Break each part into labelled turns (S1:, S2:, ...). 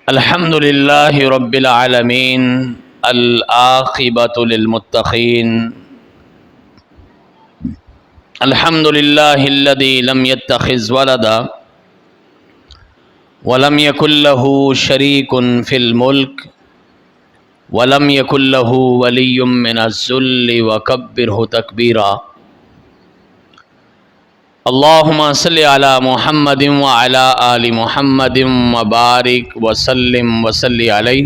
S1: الحمد للہ رب العالمین العاقبۃ للمتقین الحمد للہ الذی لم يتخذ ولدا ولم يكن له شریک فی الملک ولم يكن له ولی من الذل وکبرہ تکبیرا اللہم صلی علی محمد وعلی آل محمد وبارک وسلم وصلی علیہ۔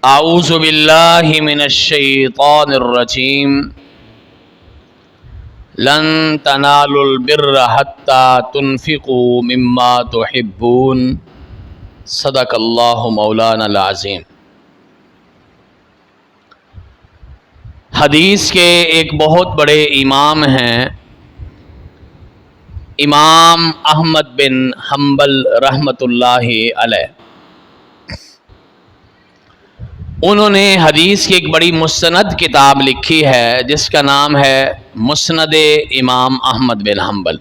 S1: اعوذ باللہ من الشیطان الرجیم۔ لن تنالوا البر حتی تنفقوا مما تحبون، صدق اللہ مولانا العظیم۔ حدیث کے ایک بہت بڑے امام ہیں، امام احمد بن حنبل رحمۃ اللہ علیہ۔ انہوں نے حدیث کی ایک بڑی مستند کتاب لکھی ہے جس کا نام ہے مسند امام احمد بن حنبل۔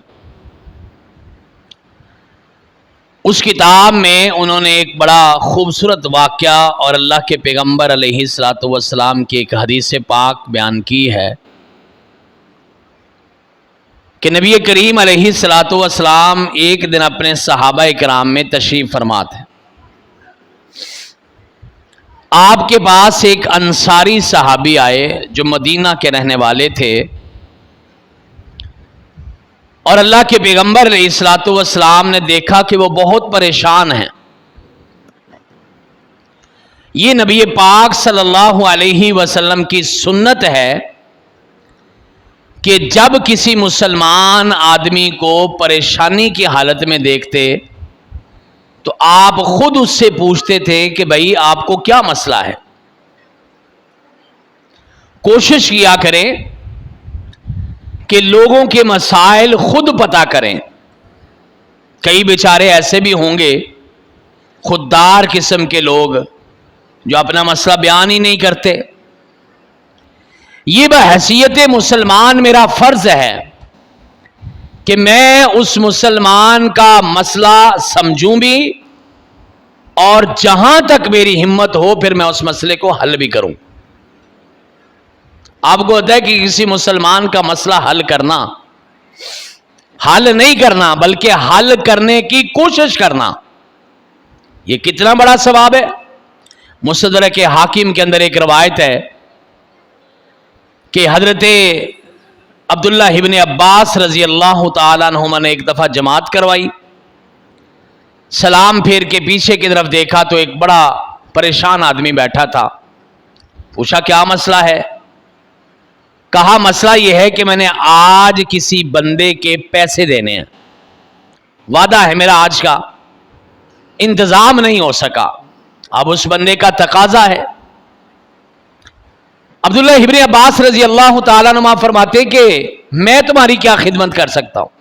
S1: اس کتاب میں انہوں نے ایک بڑا خوبصورت واقعہ اور اللہ کے پیغمبر علیہ الصلوۃ والسلام کی ایک حدیث پاک بیان کی ہے کہ نبی کریم علیہ الصلوۃ والسلام ایک دن اپنے صحابہ کرام میں تشریف فرما تھے۔ آپ کے پاس ایک انصاری صحابی آئے جو مدینہ کے رہنے والے تھے، اور اللہ کے پیغمبر علیہ الصلوۃ والسلام نے دیکھا کہ وہ بہت پریشان ہیں۔ یہ نبی پاک صلی اللہ علیہ وسلم کی سنت ہے کہ جب کسی مسلمان آدمی کو پریشانی کی حالت میں دیکھتے تو آپ خود اس سے پوچھتے تھے کہ بھائی آپ کو کیا مسئلہ ہے۔ کوشش کیا کریں کہ لوگوں کے مسائل خود پتہ کریں۔ کئی بیچارے ایسے بھی ہوں گے خوددار قسم کے لوگ جو اپنا مسئلہ بیان ہی نہیں کرتے۔ یہ بحیثیت مسلمان میرا فرض ہے کہ میں اس مسلمان کا مسئلہ سمجھوں بھی، اور جہاں تک میری ہمت ہو پھر میں اس مسئلے کو حل بھی کروں۔ آپ کو پتہ ہے کہ کسی مسلمان کا مسئلہ حل نہیں کرنا بلکہ حل کرنے کی کوشش کرنا، یہ کتنا بڑا ثواب ہے۔ مستدرک حاکم کے اندر ایک روایت ہے کہ حضرت عبداللہ ابن عباس رضی اللہ تعالیٰ عنہما نے ایک دفعہ جماعت کروائی، سلام پھیر کے پیچھے کی طرف دیکھا تو ایک بڑا پریشان آدمی بیٹھا تھا۔ پوچھا کیا مسئلہ ہے؟ کہا مسئلہ یہ ہے کہ میں نے آج کسی بندے کے پیسے دینے ہیں، وعدہ ہے میرا آج کا، انتظام نہیں ہو سکا، اب اس بندے کا تقاضا ہے۔ عبداللہ ابن عباس رضی اللہ تعالیٰ عنہ فرماتے کہ میں تمہاری کیا خدمت کر سکتا ہوں؟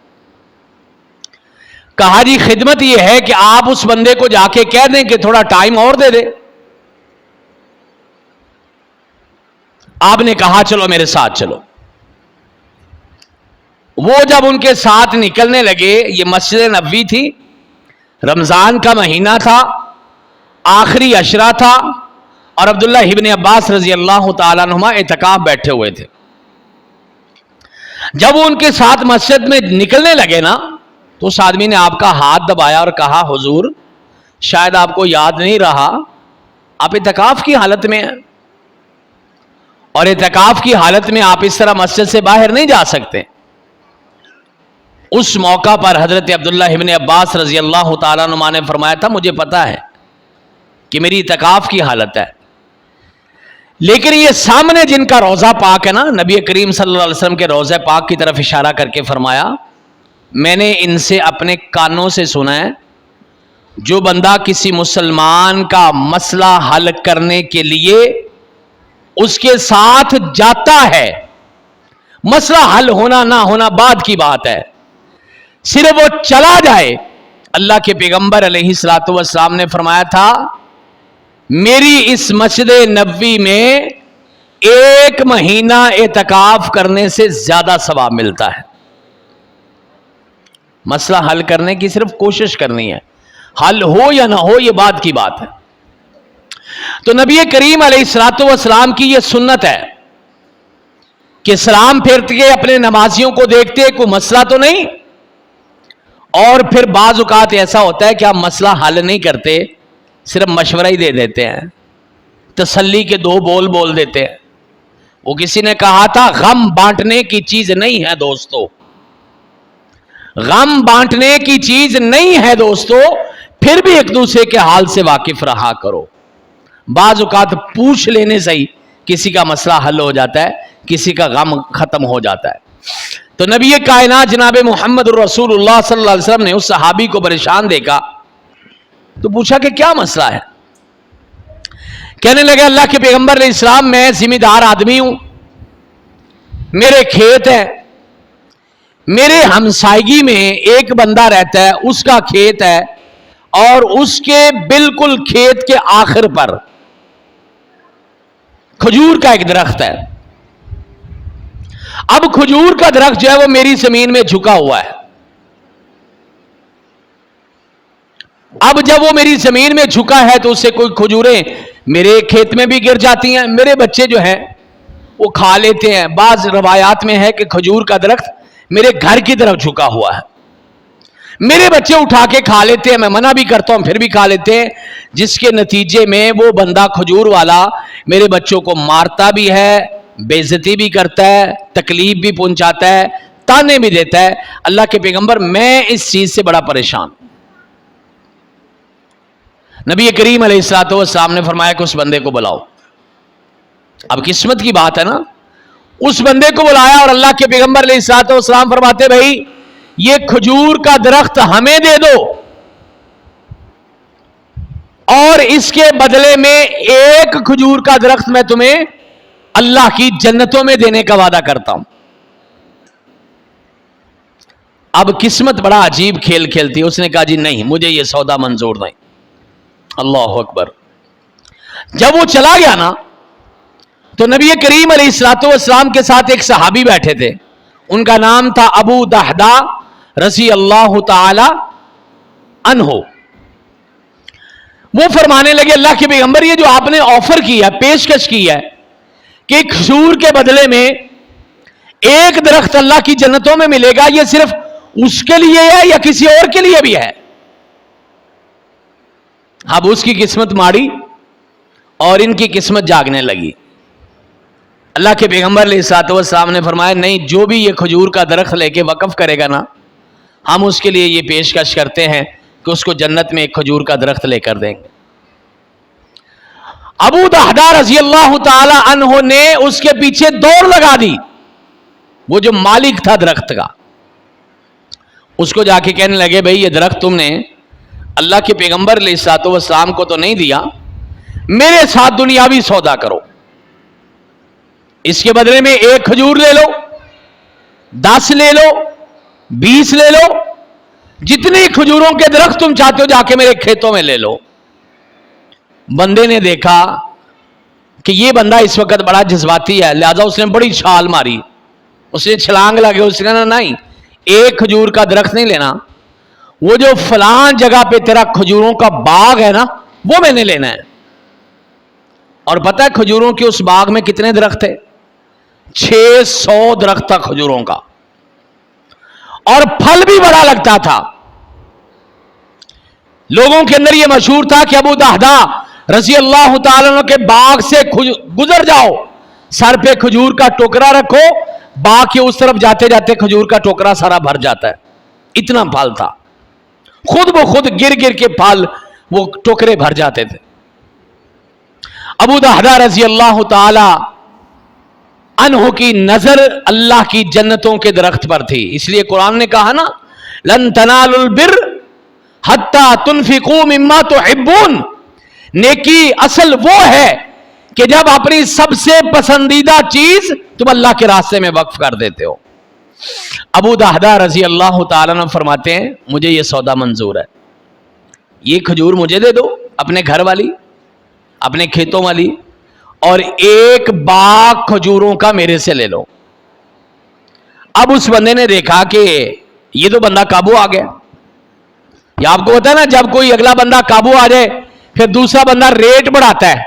S1: کہا جی خدمت یہ ہے کہ آپ اس بندے کو جا کے کہہ دیں کہ تھوڑا ٹائم اور دے دے۔ آپ نے کہا چلو میرے ساتھ چلو۔ وہ جب ان کے ساتھ نکلنے لگے، یہ مسجد نبوی تھی، رمضان کا مہینہ تھا، آخری عشرہ تھا، اور عبداللہ ابن عباس رضی اللہ تعالیٰ عنہما اعتکاف بیٹھے ہوئے تھے۔ جب وہ ان کے ساتھ مسجد میں نکلنے لگے نا تو اس آدمی نے آپ کا ہاتھ دبایا اور کہا حضور شاید آپ کو یاد نہیں رہا، آپ اعتکاف کی حالت میں ہیں، اور اعتکاف کی حالت میں آپ اس طرح مسجد سے باہر نہیں جا سکتے۔ اس موقع پر حضرت عبداللہ ابن عباس رضی اللہ تعالیٰ عنہ نے فرمایا تھا مجھے پتا ہے کہ میری اعتکاف کی حالت ہے، لیکن یہ سامنے جن کا روضہ پاک ہے نا، نبی کریم صلی اللہ علیہ وسلم کے روضہ پاک کی طرف اشارہ کر کے فرمایا میں نے ان سے اپنے کانوں سے سنا ہے، جو بندہ کسی مسلمان کا مسئلہ حل کرنے کے لیے اس کے ساتھ جاتا ہے، مسئلہ حل ہونا نہ ہونا بعد کی بات ہے، صرف وہ چلا جائے، اللہ کے پیغمبر علیہ الصلوۃ والسلام نے فرمایا تھا میری اس مسجد نبوی میں 1 مہینہ اعتکاف کرنے سے زیادہ ثواب ملتا ہے۔ مسئلہ حل کرنے کی صرف کوشش کرنی ہے، حل ہو یا نہ ہو یہ بات کی بات ہے. تو نبی کریم علیہ الصلوۃ والسلام کی یہ سنت ہے کہ سلام پھیرتے کے اپنے نمازیوں کو دیکھتے کوئی مسئلہ تو نہیں, اور پھر بعض اوقات ایسا ہوتا ہے کہ آپ مسئلہ حل نہیں کرتے, صرف مشورہ ہی دے دیتے ہیں, تسلی کے دو بول بول دیتے ہیں. وہ کسی نے کہا تھا غم بانٹنے کی چیز نہیں ہے دوستو, غم بانٹنے کی چیز نہیں ہے دوستو, پھر بھی ایک دوسرے کے حال سے واقف رہا کرو. بعض اوقات پوچھ لینے سے ہی کسی کا مسئلہ حل ہو جاتا ہے, کسی کا غم ختم ہو جاتا ہے. تو نبی کائنات جناب محمد الرسول اللہ صلی اللہ علیہ وسلم نے اس صحابی کو پریشان دیکھا تو پوچھا کہ کیا مسئلہ ہے. کہنے لگے اللہ کے پیغمبر علیہ السلام میں ذمہ دار آدمی ہوں, میرے کھیت ہے, میرے ہمسائیگی میں ایک بندہ رہتا ہے, اس کا کھیت ہے, اور اس کے بالکل کھیت کے آخر پر کھجور کا ایک درخت ہے. اب کھجور کا درخت جو ہے وہ میری زمین میں جھکا ہوا ہے. اب جب وہ میری زمین میں جھکا ہے تو اس سے کوئی کھجوریں میرے کھیت میں بھی گر جاتی ہیں, میرے بچے جو ہیں وہ کھا لیتے ہیں. بعض روایات میں ہے کہ کھجور کا درخت میرے گھر کی طرف جھکا ہوا ہے, میرے بچے اٹھا کے کھا لیتے ہیں, میں منع بھی کرتا ہوں پھر بھی کھا لیتے ہیں, جس کے نتیجے میں وہ بندہ کھجور والا میرے بچوں کو مارتا بھی ہے, بے عزتی بھی کرتا ہے, تکلیف بھی پہنچاتا ہے, تانے بھی دیتا ہے. اللہ کے پیغمبر میں اس چیز سے بڑا پریشان. نبی کریم علیہ الصلوۃ والسلام نے فرمایا کہ اس بندے کو بلاؤ. اب قسمت کی بات ہے نا, اس بندے کو بلایا اور اللہ کے پیغمبر علیہ الصلوۃ والسلام فرماتے بھائی یہ کھجور کا درخت ہمیں دے دو, اور اس کے بدلے میں ایک کھجور کا درخت میں تمہیں اللہ کی جنتوں میں دینے کا وعدہ کرتا ہوں. اب قسمت بڑا عجیب کھیل کھیلتی ہے. اس نے کہا جی نہیں, مجھے یہ سودا منظور نہیں. اللہ اکبر. جب وہ چلا گیا نا تو نبی کریم علیہ الصلوۃ والسلام کے ساتھ ایک صحابی بیٹھے تھے, ان کا نام تھا ابو دہدا رضی اللہ تعالی عنہ. وہ فرمانے لگے اللہ کے پیغمبر یہ جو آپ نے آفر کیا, پیشکش کی ہے کہ کھجور کے بدلے میں ایک درخت اللہ کی جنتوں میں ملے گا, یہ صرف اس کے لیے ہے یا کسی اور کے لیے بھی ہے؟ اب اس کی قسمت ماڑی اور ان کی قسمت جاگنے لگی. اللہ کے پیغمبر علیہ الصلوۃ والسلام نے فرمایا نہیں, جو بھی یہ کھجور کا درخت لے کے وقف کرے گا نا, ہم اس کے لیے یہ پیشکش کرتے ہیں کہ اس کو جنت میں ایک کھجور کا درخت لے کر دیں گے. ابو دہدا رضی اللہ تعالی عنہ نے اس کے پیچھے دوڑ لگا دی. وہ جو مالک تھا درخت کا, اس کو جا کے کہنے لگے بھئی یہ درخت تم نے اللہ کے پیغمبر علیہ الصلوۃ والسلام کو تو نہیں دیا, میرے ساتھ دنیاوی سودا کرو, اس کے بدلے میں ایک کھجور لے لو, 10 لے لو, 20 لے لو, جتنی کھجوروں کے درخت تم چاہتے ہو جا کے میرے کھیتوں میں لے لو. بندے نے دیکھا کہ یہ بندہ اس وقت بڑا جذباتی ہے, لہذا اس نے بڑی چھال ماری, اس نے چھلانگ لگے, اس نے کہا نہیں ایک کھجور کا درخت نہیں لینا, وہ جو فلان جگہ پہ تیرا کھجوروں کا باغ ہے نا وہ میں نے لینا ہے. اور پتہ ہے کھجوروں کے اس باغ میں کتنے درخت تھے؟ 600 درخت تھا کھجوروں کا, اور پھل بھی بڑا لگتا تھا. لوگوں کے اندر یہ مشہور تھا کہ ابو دہدا رضی اللہ تعالیٰ عنہ کے باغ سے گزر جاؤ, سر پہ کھجور کا ٹوکرا رکھو, باغ کے اس طرف جاتے جاتے کھجور کا ٹوکرا سارا بھر جاتا ہے, اتنا پھل تھا. خود بخود گر گر کے پھل وہ ٹوکرے بھر جاتے تھے. ابو دہدا رضی اللہ تعالی عنہ کی نظر اللہ کی جنتوں کے درخت پر تھی. اس لیے قرآن نے کہا نا لن تنالوا البر حتی تنفقوا مما تحبون, نیکی اصل وہ ہے کہ جب اپنی سب سے پسندیدہ چیز تم اللہ کے راستے میں وقف کر دیتے ہو. ابو دہدا رضی اللہ تعالیٰ عنہ فرماتے ہیں مجھے یہ سودا منظور ہے, یہ کھجور مجھے دے دو اپنے گھر والی, اپنے کھیتوں والی, اور ایک باغ کھجوروں کا میرے سے لے لو. اب اس بندے نے دیکھا کہ یہ تو بندہ قابو آ گیا, یہ آپ کو پتا ہے نا، جب کوئی اگلا بندہ قابو آ جائے پھر دوسرا بندہ ریٹ بڑھاتا ہے.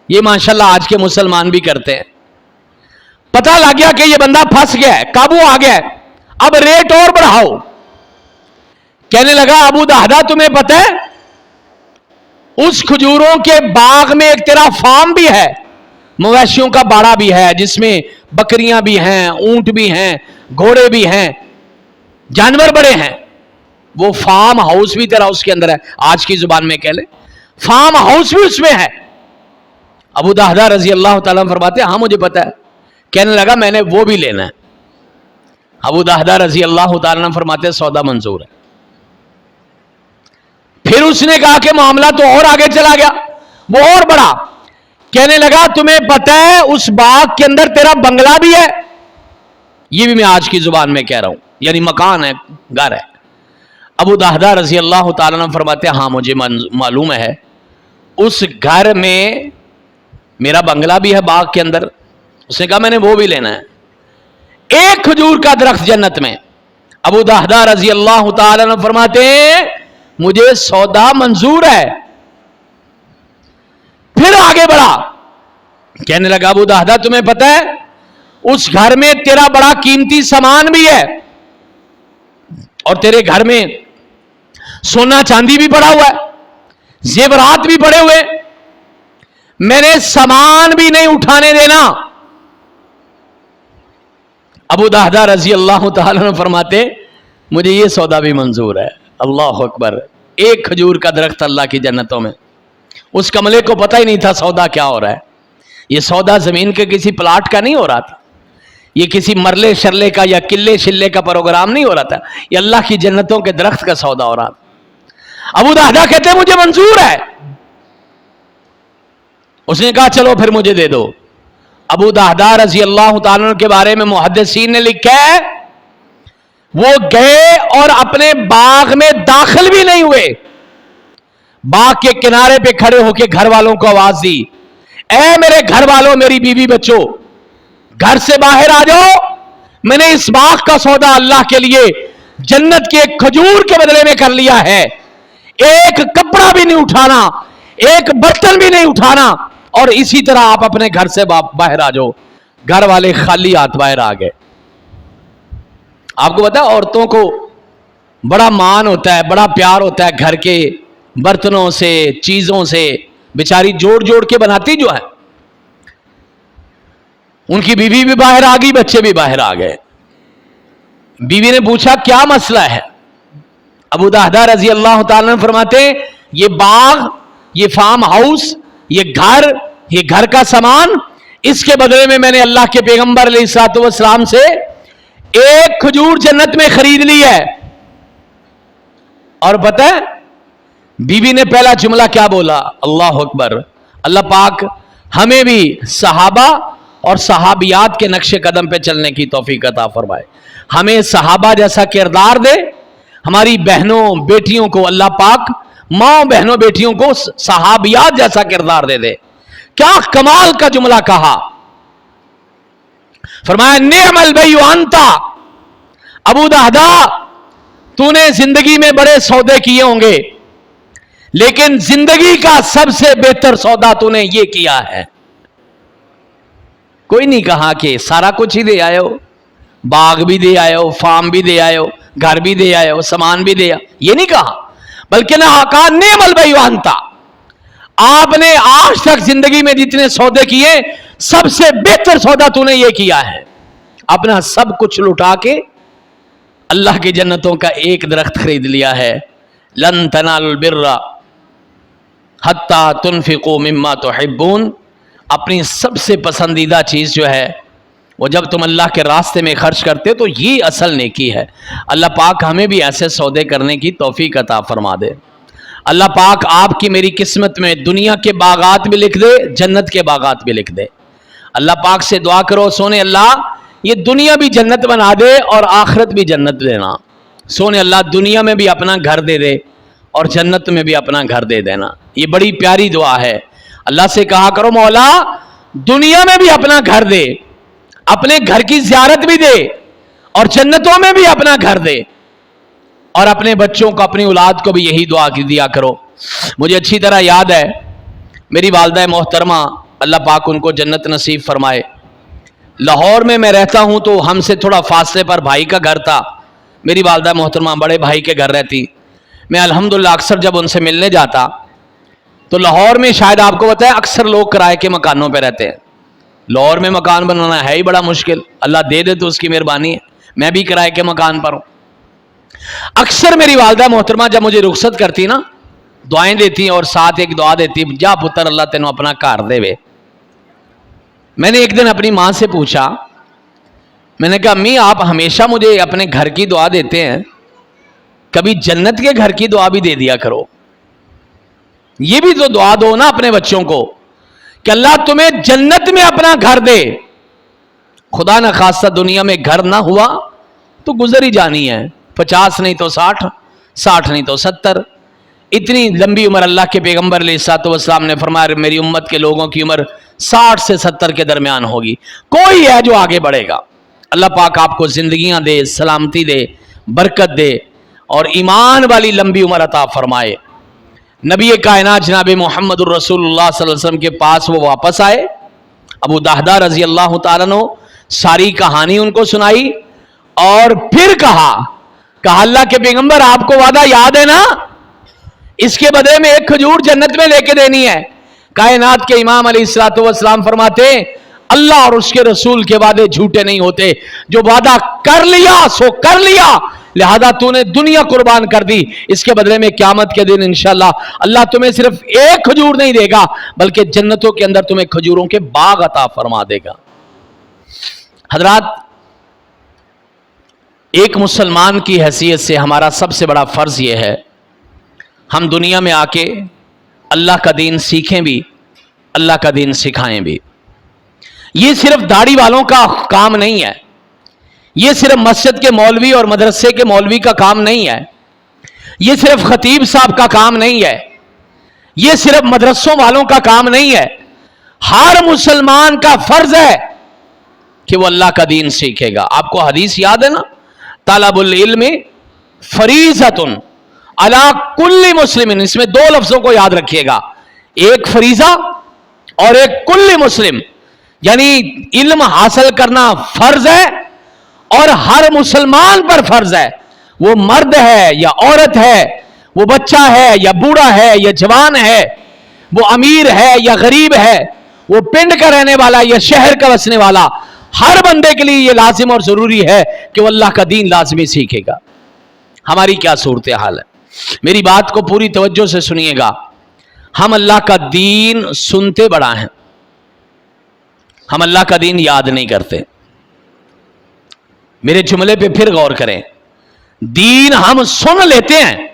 S1: یہ ماشاءاللہ آج کے مسلمان بھی کرتے ہیں. پتہ لگ گیا کہ یہ بندہ پھنس گیا ہے، قابو آ گیا ہے، اب ریٹ اور بڑھاؤ. کہنے لگا ابو دہدا تمہیں پتہ ہے اس کھجوروں کے باغ میں ایک تیرا فارم بھی ہے، مویشیوں کا باڑا بھی ہے جس میں بکریاں بھی ہیں، اونٹ بھی ہیں، گھوڑے بھی ہیں، جانور بڑے ہیں. وہ فارم ہاؤس بھی تیرا اس کے اندر ہے. آج کی زبان میں کہہ لے فارم ہاؤس بھی اس میں ہے. ابو دہدا رضی اللہ تعالیٰ فرماتے ہیں ہاں مجھے پتا ہے. کہنے لگا میں نے وہ بھی لینا ہے. ابو دہدا رضی اللہ تعالیٰ فرماتے ہیں سودا منظور ہے. پھر اس نے کہا کہ معاملہ تو اور آگے چلا گیا، وہ اور بڑا. کہنے لگا تمہیں پتہ ہے اس باغ کے اندر تیرا بنگلہ بھی ہے. یہ بھی میں آج کی زبان میں کہہ رہا ہوں، یعنی مکان ہے، گھر ہے. ابو دہدا رضی اللہ تعالیٰ عنہ فرماتے ہیں ہاں مجھے معلوم ہے اس گھر میں میرا بنگلہ بھی ہے باغ کے اندر. اس نے کہا میں نے وہ بھی لینا ہے. ایک کھجور کا درخت جنت میں. ابو دہدا رضی اللہ تعالیٰ عنہ فرماتے ہیں مجھے سودا منظور ہے. پھر آگے بڑھا، کہنے لگا ابو دہدا تمہیں پتہ ہے اس گھر میں تیرا بڑا قیمتی سامان بھی ہے اور تیرے گھر میں سونا چاندی بھی پڑا ہوا ہے، زیورات بھی پڑے ہوئے، میں نے سامان بھی نہیں اٹھانے دینا. ابو دہدا رضی اللہ تعالیٰ عنہ فرماتے مجھے یہ سودا بھی منظور ہے. اللہ اکبر. ایک کھجور کا درخت اللہ کی جنتوں میں. اس کملے کو پتہ ہی نہیں تھا سودا کیا ہو رہا ہے. یہ سودا زمین کے کسی پلاٹ کا نہیں ہو رہا تھا، یہ کسی مرلے شرلے کا یا قلعے شلے کا پروگرام نہیں ہو رہا تھا، یہ اللہ کی جنتوں کے درخت کا سودا ہو رہا تھا. ابو دہدا کہتے ہیں مجھے منظور ہے. اس نے کہا چلو پھر مجھے دے دو. ابو دہدا رضی اللہ تعالیٰ کے بارے میں محدثین نے لکھا ہے وہ گئے اور اپنے باغ میں داخل بھی نہیں ہوئے، باغ کے کنارے پہ کھڑے ہو کے گھر والوں کو آواز دی اے میرے گھر والوں، میری بیوی بچوں، گھر سے باہر آ جاؤ، میں نے اس باغ کا سودا اللہ کے لیے جنت کے ایک کھجور کے بدلے میں کر لیا ہے. ایک کپڑا بھی نہیں اٹھانا، ایک برتن بھی نہیں اٹھانا، اور اسی طرح آپ اپنے گھر سے باہر آ جاؤ. گھر والے خالی ہاتھ باہر آ گئے. آپ کو پتا ہے عورتوں کو بڑا مان ہوتا ہے، بڑا پیار ہوتا ہے گھر کے برتنوں سے، چیزوں سے، بیچاری جوڑ جوڑ کے بناتی جو ہے. ان کی بیوی بھی باہر آ گئی، بچے بھی باہر آ گئے. بیوی نے پوچھا کیا مسئلہ ہے؟ ابو دہدا رضی اللہ تعالیٰ عنہ فرماتے ہیں یہ باغ، یہ فارم ہاؤس، یہ گھر کا سامان، اس کے بدلے میں نے اللہ کے پیغمبر علیہ الصلوۃ والسلام سے ایک کھجور جنت میں خرید لی ہے. اور پتہ ہے بیوی نے پہلا جملہ کیا بولا؟ اللہ اکبر. اللہ پاک ہمیں بھی صحابہ اور صحابیات کے نقش قدم پہ چلنے کی توفیق عطا فرمائے. ہمیں صحابہ جیسا کردار دے، ہماری بہنوں بیٹیوں کو اللہ پاک، ماں بہنوں بیٹیوں کو صحابیات جیسا کردار دے دے. کیا کمال کا جملہ کہا. فرمایا نعم البیع انتا، ابو دہدا تو نے زندگی میں بڑے سودے کیے ہوں گے لیکن زندگی کا سب سے بہتر سودا تو نے یہ کیا ہے. کوئی نہیں کہا کہ سارا کچھ ہی دے آئے ہو، باغ بھی دے آئے ہو، فارم بھی دے آئے ہو، گھر بھی دے آئے ہو، سامان بھی دے آئے، یہ نہیں کہا، بلکہ نہ کہا نعم البیع انتا، آپ نے آج تک زندگی میں جتنے سودے کیے سب سے بہتر سودا تو نے یہ کیا ہے. اپنا سب کچھ لٹا کے اللہ کی جنتوں کا ایک درخت خرید لیا ہے. لن تنالوا البر حتی تنفقوا مما تحبون. اپنی سب سے پسندیدہ چیز جو ہے وہ جب تم اللہ کے راستے میں خرچ کرتے تو یہ اصل نیکی ہے. اللہ پاک ہمیں بھی ایسے سودے کرنے کی توفیق عطا فرما دے. اللہ پاک آپ کی میری قسمت میں دنیا کے باغات بھی لکھ دے، جنت کے باغات بھی لکھ دے. اللہ پاک سے دعا کرو سونے اللہ یہ دنیا بھی جنت بنا دے اور آخرت بھی جنت دینا. سونے اللہ دنیا میں بھی اپنا گھر دے دے اور جنت میں بھی اپنا گھر دے دینا. یہ بڑی پیاری دعا ہے. اللہ سے کہا کرو مولا دنیا میں بھی اپنا گھر دے، اپنے گھر کی زیارت بھی دے اور جنتوں میں بھی اپنا گھر دے. اور اپنے بچوں کو, اپنی اولاد کو بھی یہی دعا دیا کرو. مجھے اچھی طرح یاد ہے میری والدہ محترمہ, اللہ پاک ان کو جنت نصیب فرمائے, لاہور میں رہتا ہوں تو ہم سے تھوڑا فاصلے پر بھائی کا گھر تھا. میری والدہ محترمہ بڑے بھائی کے گھر رہتی. میں الحمدللہ اکثر جب ان سے ملنے جاتا تو لاہور میں شاید آپ کو بتائیں اکثر لوگ کرائے کے مکانوں پہ رہتے ہیں. لاہور میں مکان بنانا ہے ہی بڑا مشکل, اللہ دے دے تو اس کی مہربانی ہے. میں بھی کرائے کے مکان پر ہوں. اکثر میری والدہ محترمہ جب مجھے رخصت کرتی نا, دعائیں دیتی اور ساتھ ایک دعا دیتی, جا پتر اللہ تینوں اپنا گھر دے وے. میں نے ایک دن اپنی ماں سے پوچھا, میں نے کہا امی آپ ہمیشہ مجھے اپنے گھر کی دعا دیتے ہیں, کبھی جنت کے گھر کی دعا بھی دے دیا کرو. یہ بھی تو دعا دو نا اپنے بچوں کو کہ اللہ تمہیں جنت میں اپنا گھر دے. خدا نہ خاصہ دنیا میں گھر نہ ہوا تو گزر ہی جانی ہے, 50 نہیں تو 60, 60 نہیں تو 70. اتنی لمبی عمر اللہ کے پیغمبر علیہ الصلوۃ والسلام نے فرمایا میری امت کے لوگوں کی عمر 60 سے 70 کے درمیان ہوگی. کوئی ہے جو آگے بڑھے گا. اللہ پاک آپ کو زندگیاں دے, سلامتی دے, برکت دے اور ایمان والی لمبی عمر عطا فرمائے. نبی کائنات جناب محمد الرسول اللہ صلی اللہ علیہ وسلم کے پاس وہ واپس آئے. ابو دہدہ رضی اللہ تعالیٰ عنہ ساری کہانی ان کو سنائی اور پھر کہا اللہ کے پیغمبر آپ کو وعدہ یاد ہے نا, اس کے بدلے میں ایک کھجور جنت میں لے کے دینی ہے. کائنات کے امام علیہ الصلوۃ والسلام فرماتے اللہ اور اس کے رسول کے وعدے جھوٹے نہیں ہوتے. جو وعدہ کر لیا سو کر لیا, لہذا تو نے دنیا قربان کر دی, اس کے بدلے میں قیامت کے دن انشاءاللہ اللہ تمہیں صرف ایک کھجور نہیں دے گا بلکہ جنتوں کے اندر تمہیں کھجوروں کے باغ عطا فرما دے گا. حضرات, ایک مسلمان کی حیثیت سے ہمارا سب سے بڑا فرض یہ ہے ہم دنیا میں آ کے اللہ کا دین سیکھیں بھی, اللہ کا دین سکھائیں بھی. یہ صرف داڑھی والوں کا کام نہیں ہے, یہ صرف مسجد کے مولوی اور مدرسے کے مولوی کا کام نہیں ہے, یہ صرف خطیب صاحب کا کام نہیں ہے, یہ صرف مدرسوں والوں کا کام نہیں ہے. ہر مسلمان کا فرض ہے کہ وہ اللہ کا دین سیکھے گا. آپ کو حدیث یاد ہے نا, طلب العلم فریضۃ علی کل مسلم. اس میں 2 لفظوں کو یاد رکھیے گا, ایک فریضہ اور ایک کل مسلم. یعنی علم حاصل کرنا فرض ہے اور ہر مسلمان پر فرض ہے. وہ مرد ہے یا عورت ہے, وہ بچہ ہے یا بوڑھا ہے یا جوان ہے, وہ امیر ہے یا غریب ہے, وہ پنڈ کا رہنے والا یا شہر کا بسنے والا, ہر بندے کے لیے یہ لازم اور ضروری ہے کہ وہ اللہ کا دین لازمی سیکھے گا. ہماری کیا صورتحال ہے, میری بات کو پوری توجہ سے سنیے گا. ہم اللہ کا دین سنتے بڑا ہیں, ہم اللہ کا دین یاد نہیں کرتے. میرے جملے پہ پھر غور کریں, دین ہم سن لیتے ہیں.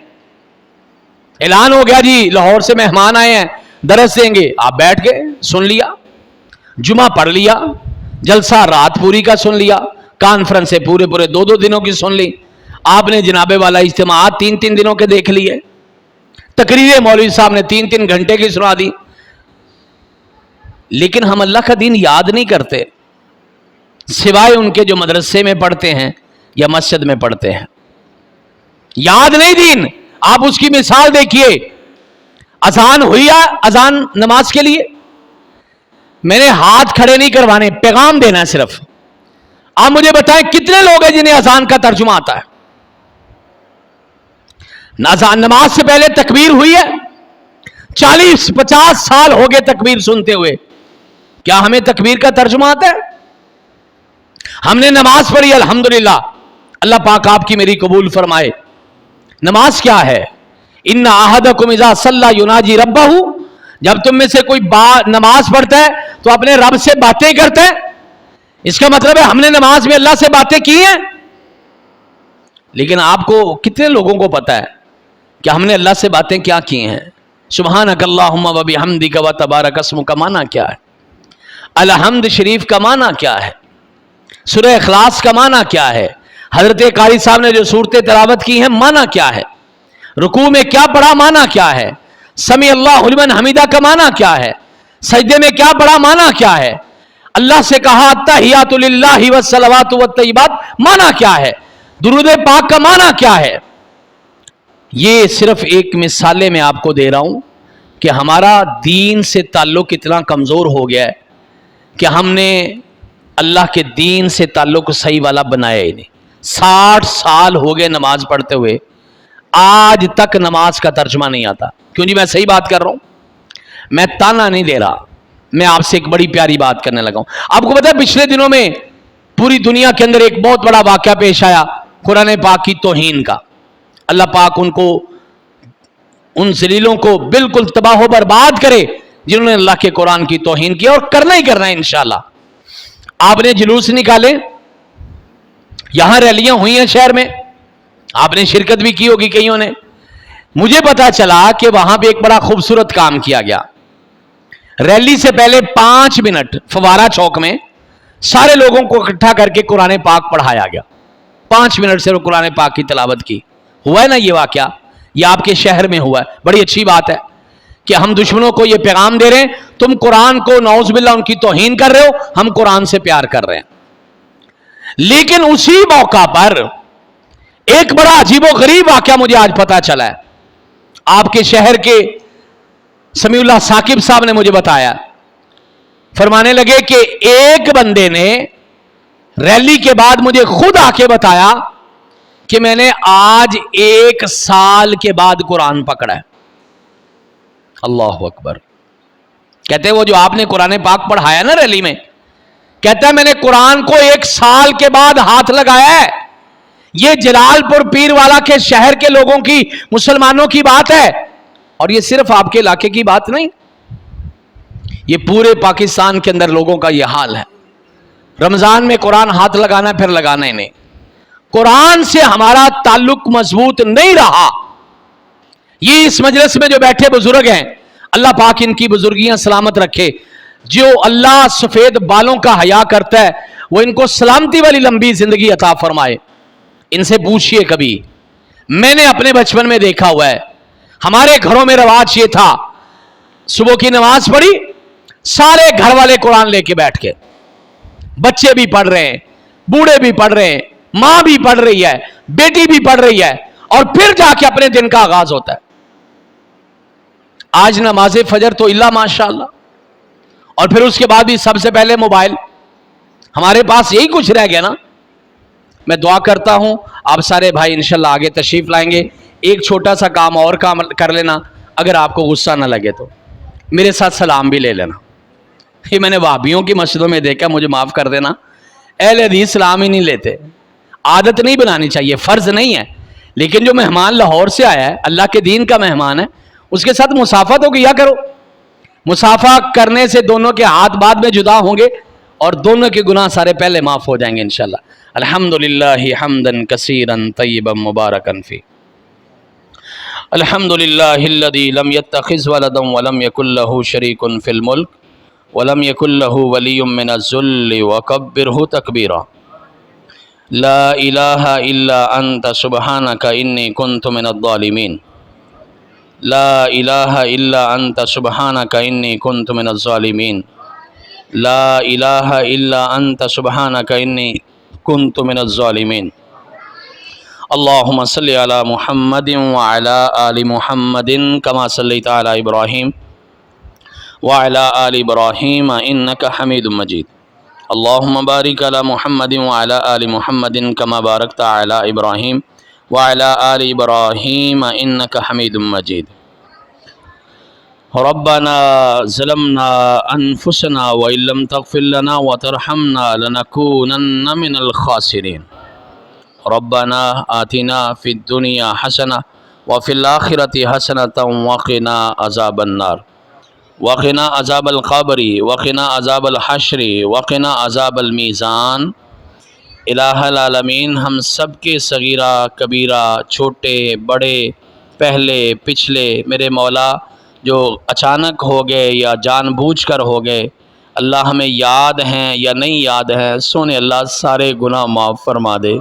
S1: اعلان ہو گیا جی لاہور سے مہمان آئے ہیں درس دیں گے, آپ بیٹھ گئے سن لیا, جمعہ پڑھ لیا, جلسہ رات پوری کا سن لیا, کانفرنسیں پورے 2 دنوں کی سن لی, آپ نے جناب والا اجتماعات 3 دنوں کے دیکھ لیے, تقریریں مولوی صاحب نے 3 گھنٹے کی سنا دی, لیکن ہم اللہ کا دین یاد نہیں کرتے سوائے ان کے جو مدرسے میں پڑھتے ہیں یا مسجد میں پڑھتے ہیں. یاد نہیں دین. آپ اس کی مثال دیکھیے, اذان ہوئی ہے, اذان نماز کے لیے میں نے ہاتھ کھڑے نہیں کروانے, پیغام دینا ہے صرف. آپ مجھے بتائیں کتنے لوگ ہیں جنہیں اذان کا ترجمہ آتا ہے؟ اذان نماز سے پہلے تکبیر ہوئی ہے, 40-50 سال ہو گئے تکبیر سنتے ہوئے, کیا ہمیں تکبیر کا ترجمہ آتا ہے؟ ہم نے نماز پڑھی الحمدللہ, اللہ پاک آپ کی میری قبول فرمائے. نماز کیا ہے؟ ان احدکم اذا صلی یناجی ربہ, جب تم میں سے کوئی نماز پڑھتا ہے تو اپنے رب سے باتیں کرتا ہے. اس کا مطلب ہے ہم نے نماز میں اللہ سے باتیں کی ہیں. لیکن آپ کو کتنے لوگوں کو پتا ہے کہ ہم نے اللہ سے باتیں کیا کی ہیں؟ سبحانک اللہم و بحمدک و تبارک اسمک کا معنی کیا ہے؟ الحمد شریف کا معنی کیا ہے؟ سورہ اخلاص کا معنی کیا ہے؟ حضرت قاری صاحب نے جو صورتیں تلاوت کی ہیں معنی کیا ہے؟ رکوع میں کیا پڑھا معنی کیا ہے؟ سمیع اللہ لمن حمیدہ کا معنی کیا ہے؟ سجدے میں کیا پڑھا معنی کیا ہے؟ اللہ سے کہا التحیات للہ والصلوات والطیبات معنی کیا ہے؟ درود پاک کا معنی کیا ہے؟ یہ صرف ایک مثالیں میں آپ کو دے رہا ہوں کہ ہمارا دین سے تعلق اتنا کمزور ہو گیا ہے کہ ہم نے اللہ کے دین سے تعلق صحیح والا بنایا ہی نہیں. 60 سال ہو گئے نماز پڑھتے ہوئے، آج تک نماز کا ترجمہ نہیں آتا. کیوں جی؟ میں صحیح بات کر رہا ہوں، میں تانا نہیں دے رہا، میں آپ سے ایک بڑی پیاری بات کرنے لگا ہوں. آپ کو پتا ہے پچھلے دنوں میں پوری دنیا کے اندر ایک بہت بڑا واقعہ پیش آیا قرآن پاک کی توہین کا. اللہ پاک ان ذلیلوں کو بالکل تباہ و برباد کرے جنہوں نے اللہ کے قرآن کی توہین کی، اور کرنا ہی کرنا ہے انشاءاللہ. آپ نے جلوس نکالے، یہاں ریلیاں ہوئی ہیں شہر میں، آپ نے شرکت بھی کی ہوگی کئیوں نے. مجھے پتا چلا کہ وہاں پہ ایک بڑا خوبصورت کام کیا گیا. ریلی سے پہلے 5 منٹ فوارہ چوک میں سارے لوگوں کو اکٹھا کر کے قرآن پاک پڑھایا گیا. 5 منٹ سے وہ قرآن پاک کی تلاوت کی. ہوا ہے نا یہ واقعہ؟ یہ آپ کے شہر میں ہوا ہے. بڑی اچھی بات ہے کہ ہم دشمنوں کو یہ پیغام دے رہے ہیں تم قرآن کو نعوذ باللہ ان کی توہین کر رہے ہو، ہم قرآن سے پیار کر رہے ہیں. لیکن اسی موقع پر ایک بڑا عجیب و غریب واقعہ مجھے آج پتا چلا ہے. آپ کے شہر کے سمیع اللہ ثاقب صاحب نے مجھے بتایا، فرمانے لگے کہ ایک بندے نے ریلی کے بعد مجھے خود آ کے بتایا کہ میں نے آج 1 سال کے بعد قرآن پکڑا ہے. اللہ اکبر. کہتے ہیں وہ جو آپ نے قرآن پاک پڑھایا نا ریلی میں، کہتا ہے میں نے قرآن کو 1 سال کے بعد ہاتھ لگایا ہے. یہ جلال پور پیر والا کے شہر کے لوگوں کی، مسلمانوں کی بات ہے، اور یہ صرف آپ کے علاقے کی بات نہیں، یہ پورے پاکستان کے اندر لوگوں کا یہ حال ہے. رمضان میں قرآن ہاتھ لگانا پھر لگانا ہی نہیں. قرآن سے ہمارا تعلق مضبوط نہیں رہا. یہ اس مجلس میں جو بیٹھے بزرگ ہیں، اللہ پاک ان کی بزرگیاں سلامت رکھے. جو اللہ سفید بالوں کا حیا کرتا ہے وہ ان کو سلامتی والی لمبی زندگی عطا فرمائے. ان سے پوچھئے کبھی، میں نے اپنے بچپن میں دیکھا ہوا ہے، ہمارے گھروں میں رواج یہ تھا، صبح کی نماز پڑھی، سارے گھر والے قرآن لے کے بیٹھ کے، بچے بھی پڑھ رہے ہیں، بوڑھے بھی پڑھ رہے ہیں، ماں بھی پڑھ رہی ہے، بیٹی بھی پڑھ رہی ہے، اور پھر جا کے اپنے دن کا آغاز ہوتا ہے. آج نماز فجر تو اللہ ماشاءاللہ، اور پھر اس کے بعد بھی سب سے پہلے موبائل. ہمارے پاس یہی کچھ رہ گیا نا. میں دعا کرتا ہوں آپ سارے بھائی انشاءاللہ آگے تشریف لائیں گے. ایک چھوٹا سا کام اور کر لینا، اگر آپ کو غصہ نہ لگے تو میرے ساتھ سلام بھی لے لینا. یہ میں نے وہابیوں کی مسجدوں میں دیکھا، مجھے معاف کر دینا، اہل حدیث سلام ہی نہیں لیتے. عادت نہیں بنانی چاہیے، فرض نہیں ہے. لیکن جو مہمان لاہور سے آیا ہے، اللہ کے دین کا مہمان ہے، اس کے ساتھ مسافہ تو کیا کرو. مسافہ کرنے سے دونوں کے ہاتھ بعد میں جدا ہوں گے اور دونوں کے گناہ سارے پہلے معاف ہو جائیں گے انشاءاللہ. الحمدللہ حمدا کثیرا طیبا مبارکا فی. الحمدللہ الذی لم یتخذ ولدا ولم یکن له شریک فی الملک ولم یکن له ولی من الذل وکبرہ تکبیرا. لا الہ الا انت سبحانک انی کنت من الظالمین. لا الہ الا انت سبحانک انی کنت من الظالمین. لا الہ الا انت سبحانک انی کنت من الظالمین. اللہم صلی علی محمد وعلی آل محمد کما صلیت علی ابراہیم وعلی آل ابراہیم انک حمید مجید. اللہم بارک علی محمد وعلی آل محمد کما بارکت علی ابراہیم وعلی آل ابراہیم انک حمید مجید. ربنا ظلمنا انفسنا وإن لم تغفر لنا وترحمنا لنكونن من الخاسرين. ربنا آتنا في الدنيا حسنة وفي الآخرة حسنة وقنا عذاب النار وقنا عذاب القبر وقنا عذاب الحشر وقنا عذاب المیزان. الہ العالمین، ہم سب کے صغیرہ کبیرہ، چھوٹے بڑے، پہلے پچھلے، میرے مولا جو اچانک ہو گئے یا جان بوجھ کر ہو گئے، اللہ ہمیں یاد ہیں یا نہیں یاد ہیں، سونے اللہ سارے گناہ معاف فرما دے.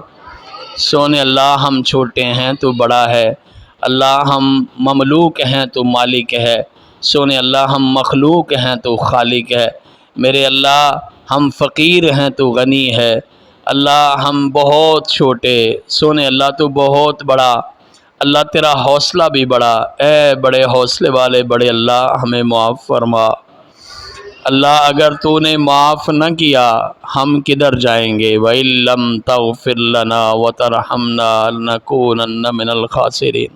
S1: سونے اللہ ہم چھوٹے ہیں تو بڑا ہے، اللہ ہم مملوک ہیں تو مالک ہے، سونے اللہ ہم مخلوق ہیں تو خالق ہے. میرے اللہ ہم فقیر ہیں تو غنی ہے، اللہ ہم بہت چھوٹے، سونے اللہ تو بہت بڑا. اللہ تیرا حوصلہ بھی بڑا، اے بڑے حوصلے والے بڑے اللہ ہمیں معاف فرما۔ اللہ اگر تو نے معاف نہ کیا ہم کدھر جائیں گے؟ وَإِن لَّمْ تَغْفِرْ لَنَا وَتَرْحَمْنَا لَنَكُونَنَّ مِنَ الْخَاسِرِينَ۔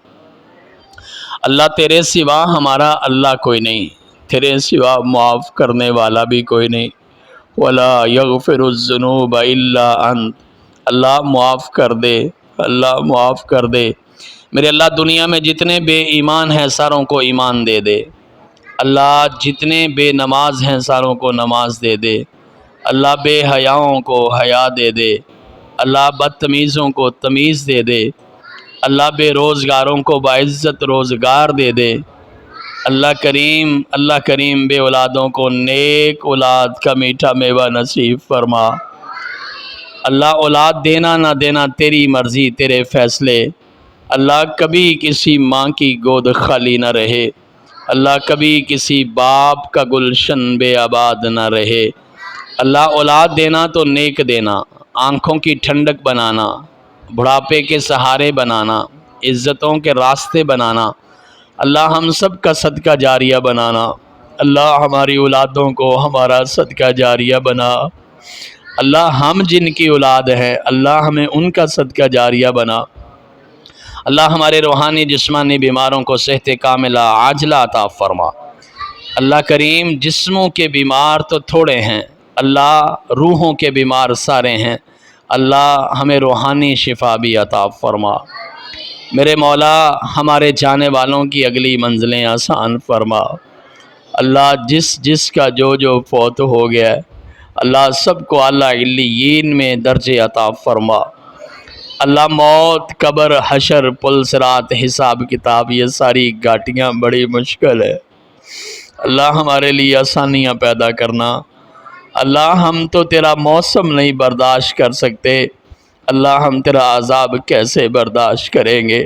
S1: اللہ تیرے سوا ہمارا اللہ کوئی نہیں، تیرے سوا معاف کرنے والا بھی کوئی نہیں۔ وَلَا يَغْفِرُ الذُّنُوبَ إِلَّا أَنْتَ۔ اللہ معاف کر دے، اللہ معاف کر دے۔ میرے اللہ دنیا میں جتنے بے ایمان ہیں ساروں کو ایمان دے دے۔ اللہ جتنے بے نماز ہیں ساروں کو نماز دے دے۔ اللہ بے حیاؤں کو حیا دے دے۔ اللہ بدتمیزوں کو تمیز دے دے۔ اللہ بے روزگاروں کو باعزت روزگار دے دے۔ اللہ کریم بے اولادوں کو نیک اولاد کا میٹھا میوہ نصیب فرما۔ اللہ اولاد دینا نہ دینا تیری مرضی، تیرے فیصلے۔ اللہ کبھی کسی ماں کی گود خالی نہ رہے، اللہ کبھی کسی باپ کا گلشن بے آباد نہ رہے۔ اللہ اولاد دینا تو نیک دینا، آنکھوں کی ٹھنڈک بنانا، بڑھاپے کے سہارے بنانا، عزتوں کے راستے بنانا۔ اللہ ہم سب کا صدقہ جاریہ بنانا۔ اللہ ہماری اولادوں کو ہمارا صدقہ جاریہ بنا۔ اللہ ہم جن کی اولاد ہیں اللہ ہمیں ان کا صدقہ جاریہ بنا۔ اللہ ہمارے روحانی جسمانی بیماروں کو صحت کاملہ عاجلہ عطا فرما۔ اللہ کریم جسموں کے بیمار تو تھوڑے ہیں، اللہ روحوں کے بیمار سارے ہیں۔ اللہ ہمیں روحانی شفا بھی عطا فرما۔ میرے مولا ہمارے جانے والوں کی اگلی منزلیں آسان فرما۔ اللہ جس کا جو فوت ہو گیا ہے اللہ سب کو اعلیٰ علیین میں درجے عطا فرما۔ اللہ موت، قبر، حشر، پل صراط، حساب کتاب یہ ساری گھاٹیاں بڑی مشکل ہے، اللہ ہمارے لیے آسانیاں پیدا کرنا۔ اللہ ہم تو تیرا موسم نہیں برداشت کر سکتے، اللہ ہم تیرا عذاب کیسے برداشت کریں گے؟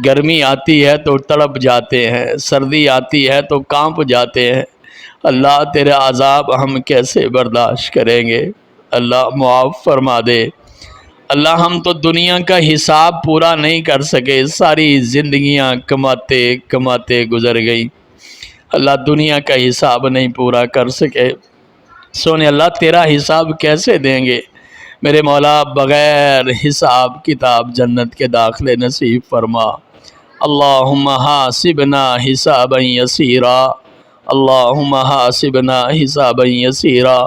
S1: گرمی آتی ہے تو تڑپ جاتے ہیں، سردی آتی ہے تو کانپ جاتے ہیں، اللہ تیرا عذاب ہم کیسے برداشت کریں گے؟ اللہ معاف فرما دے۔ اللہ ہم تو دنیا کا حساب پورا نہیں کر سکے، ساری زندگیاں کماتے کماتے گزر گئیں، اللہ دنیا کا حساب نہیں پورا کر سکے، سونے اللہ تیرا حساب کیسے دیں گے؟ میرے مولا بغیر حساب کتاب جنت کے داخلے نصیب فرما۔ اللہم حاسبنا حسابا یسیرا، اللہم حاسبنا حسابا یسیرا،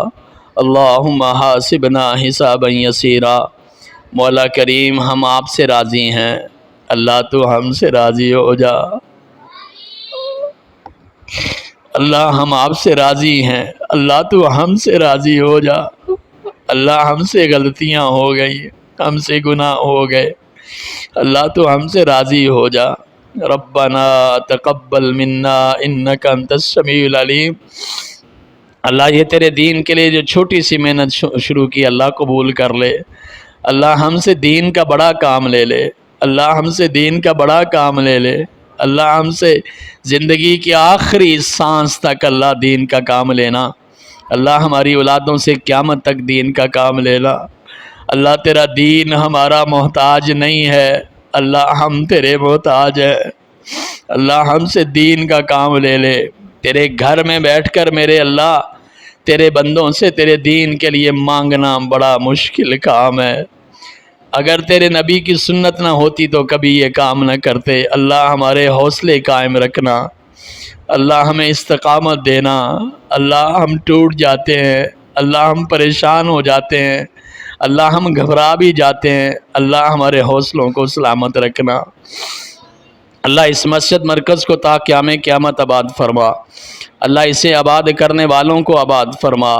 S1: اللہم حاسبنا حسابا یسیرا۔ مولا کریم ہم آپ سے راضی ہیں، اللہ تو ہم سے راضی ہو جا۔ اللہ ہم آپ سے راضی ہیں، اللہ تو ہم سے راضی ہو جا۔ اللہ ہم سے غلطیاں ہو گئی، ہم سے گناہ ہو گئے، اللہ تو ہم سے راضی ہو جا۔ ربنا تقبل منا انک انت السمیع العلیم۔ اللہ یہ تیرے دین کے لیے جو چھوٹی سی محنت شروع کی اللہ قبول کر لے، اللہ ہم سے دین کا بڑا کام لے لے، اللہ ہم سے دین کا بڑا کام لے لے، اللہ ہم سے زندگی کی آخری سانس تک اللہ دین کا کام لینا، اللہ ہماری اولادوں سے قیامت تک دین کا کام لینا۔ اللہ تیرا دین ہمارا محتاج نہیں ہے، اللہ ہم تیرے محتاج ہیں، اللہ ہم سے دین کا کام لے لے۔ تیرے گھر میں بیٹھ کر میرے اللہ تیرے بندوں سے تیرے دین کے لیے مانگنا بڑا مشکل کام ہے، اگر تیرے نبی کی سنت نہ ہوتی تو کبھی یہ کام نہ کرتے۔ اللہ ہمارے حوصلے قائم رکھنا، اللہ ہمیں استقامت دینا۔ اللہ ہم ٹوٹ جاتے ہیں، اللہ ہم پریشان ہو جاتے ہیں، اللہ ہم گھبرا بھی جاتے ہیں، اللہ ہمارے حوصلوں کو سلامت رکھنا۔ اللہ اس مسجد مرکز کو تا قیامت آباد فرما، اللہ اسے آباد کرنے والوں کو آباد فرما۔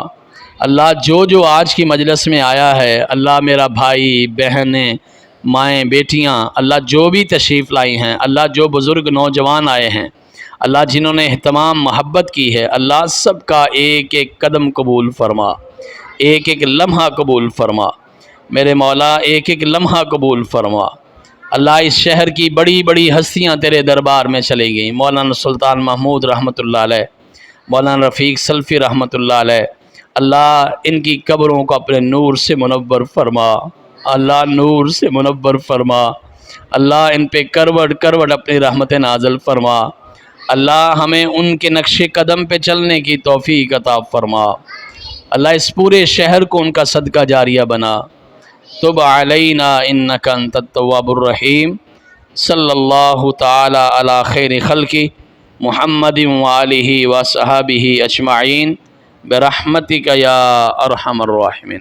S1: اللہ جو آج کی مجلس میں آیا ہے، اللہ میرا بھائی بہنیں مائیں بیٹیاں اللہ جو بھی تشریف لائی ہیں، اللہ جو بزرگ نوجوان آئے ہیں، اللہ جنہوں نے اہتمام محبت کی ہے، اللہ سب کا ایک ایک قدم قبول فرما، ایک ایک لمحہ قبول فرما، میرے مولا ایک ایک لمحہ قبول فرما۔ اللہ اس شہر کی بڑی بڑی ہستیاں تیرے دربار میں چلی گئیں، مولانا سلطان محمود رحمۃ اللہ علیہ، مولانا رفیق سلفی رحمۃ اللہ علیہ، اللہ ان کی قبروں کو اپنے نور سے منور فرما، اللہ نور سے منور فرما۔ اللہ ان پہ کروڑ کروڑ اپنی رحمت نازل فرما، اللہ ہمیں ان کے نقش قدم پہ چلنے کی توفیق عطا فرما، اللہ اس پورے شہر کو ان کا صدقہ جاریہ بنا۔ تب علینا انک انت التواب الرحیم۔ صلی اللہ تعالی علی خیر خلقی محمد وآلہ وصحابہ اجمعین برحمتک یا ارحم الراحمین۔